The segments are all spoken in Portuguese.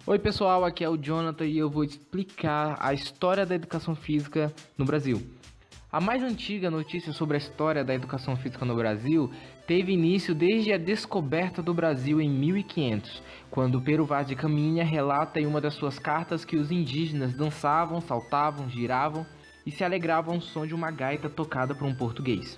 Oi pessoal, aqui é o Jonathan e eu vou explicar a história da educação física no Brasil. A mais antiga notícia sobre a história da educação física no Brasil teve início desde a descoberta do Brasil em 1500, quando Pero Vaz de Caminha relata em uma das suas cartas que os indígenas dançavam, saltavam, giravam e se alegravam ao som de uma gaita tocada por um português.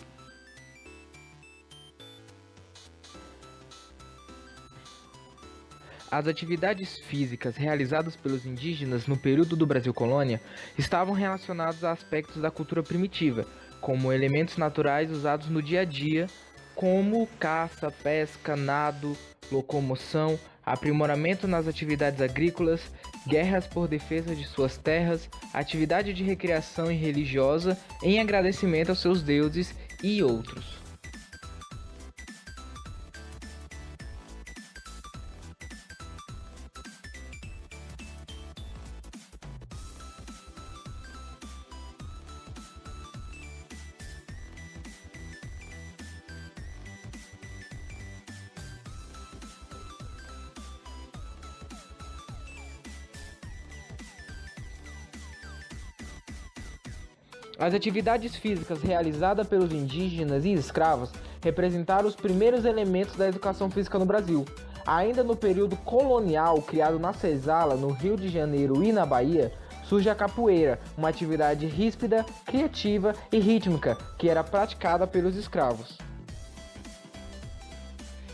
As atividades físicas realizadas pelos indígenas no período do Brasil Colônia estavam relacionadas a aspectos da cultura primitiva, como elementos naturais usados no dia a dia, como caça, pesca, nado, locomoção, aprimoramento nas atividades agrícolas, guerras por defesa de suas terras, atividade de recreação e religiosa em agradecimento aos seus deuses e outros. As atividades físicas realizadas pelos indígenas e escravos representaram os primeiros elementos da educação física no Brasil. Ainda no período colonial, criado na Senzala, no Rio de Janeiro e na Bahia, surge a capoeira, uma atividade ríspida, criativa e rítmica que era praticada pelos escravos.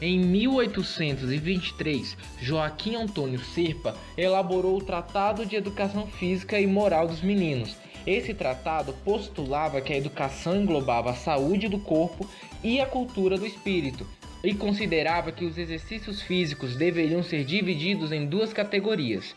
Em 1823, Joaquim Antônio Serpa elaborou o Tratado de Educação Física e Moral dos Meninos. Esse tratado postulava que a educação englobava a saúde do corpo e a cultura do espírito, e considerava que os exercícios físicos deveriam ser divididos em duas categorias: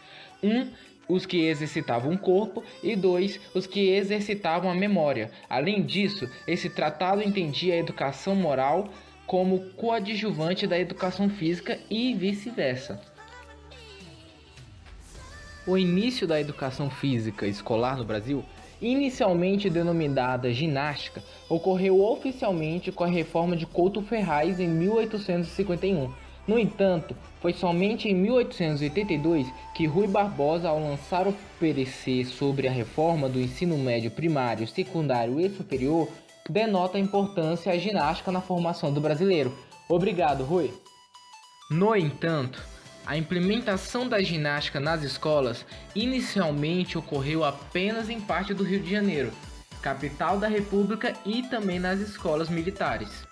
os que exercitavam o corpo e 2, os que exercitavam a memória. Além disso, esse tratado entendia a educação moral como coadjuvante da educação física e vice-versa. O início da educação física escolar no Brasil, inicialmente denominada ginástica, ocorreu oficialmente com a reforma de Couto Ferraz em 1851. No entanto, foi somente em 1882 que Rui Barbosa, ao lançar o parecer sobre a reforma do ensino médio primário, secundário e superior, denota a importância da ginástica na formação do brasileiro. Obrigado, Rui. No entanto, a implementação da ginástica nas escolas inicialmente ocorreu apenas em parte do Rio de Janeiro, capital da República, e também nas escolas militares.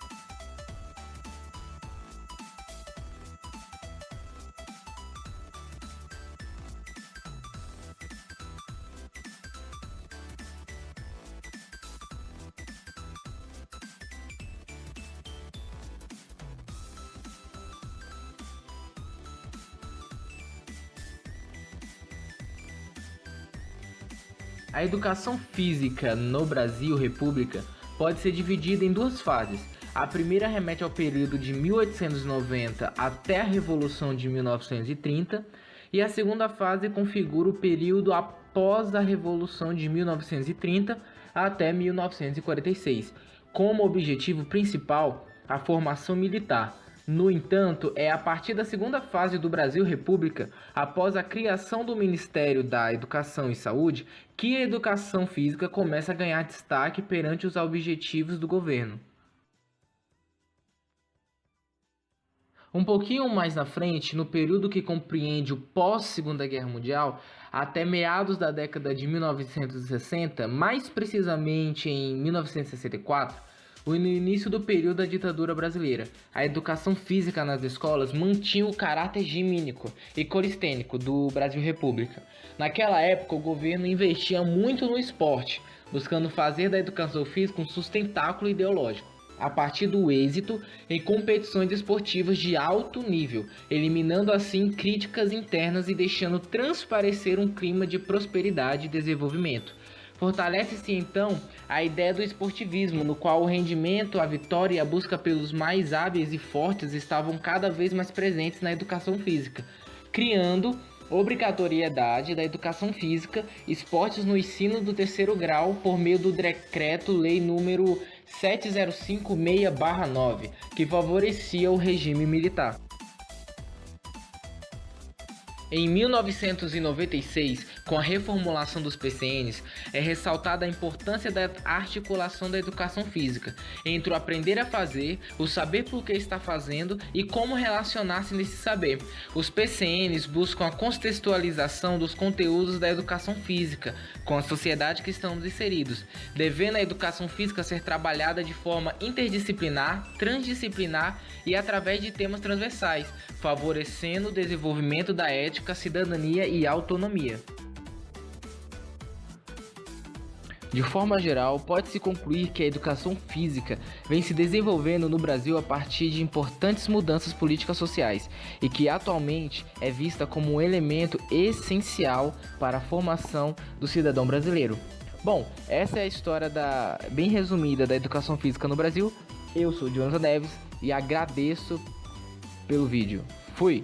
A educação física no Brasil República pode ser dividida em duas fases. A primeira remete ao período de 1890 até a Revolução de 1930, e a segunda fase configura o período após a Revolução de 1930 até 1946, como objetivo principal a formação militar. No entanto, é a partir da segunda fase do Brasil República, após a criação do Ministério da Educação e Saúde, que a educação física começa a ganhar destaque perante os objetivos do governo. Um pouquinho mais na frente, no período que compreende o pós-Segunda Guerra Mundial, até meados da década de 1960, mais precisamente em 1964, no início do período da ditadura brasileira, a educação física nas escolas mantinha o caráter gimínico e coristênico do Brasil República. Naquela época, o governo investia muito no esporte, buscando fazer da educação física um sustentáculo ideológico, a partir do êxito em competições esportivas de alto nível, eliminando assim críticas internas e deixando transparecer um clima de prosperidade e desenvolvimento. Fortalece-se então a ideia do esportivismo, no qual o rendimento, a vitória e a busca pelos mais hábeis e fortes estavam cada vez mais presentes na educação física, criando obrigatoriedade da educação física, esportes no ensino do terceiro grau por meio do Decreto-Lei número 7056/9, que favorecia o regime militar. Em 1996, com a reformulação dos PCNs, é ressaltada a importância da articulação da educação física entre o aprender a fazer, o saber por que está fazendo e como relacionar-se nesse saber. Os PCNs buscam a contextualização dos conteúdos da educação física com a sociedade que estamos inseridos, devendo a educação física ser trabalhada de forma interdisciplinar, transdisciplinar e através de temas transversais, favorecendo o desenvolvimento da ética, cidadania e autonomia. De forma geral, pode-se concluir que a educação física vem se desenvolvendo no Brasil a partir de importantes mudanças políticas sociais e que atualmente é vista como um elemento essencial para a formação do cidadão brasileiro. Bom, essa é a história bem resumida da educação física no Brasil. Eu sou Jonathan Neves e agradeço pelo vídeo. Fui!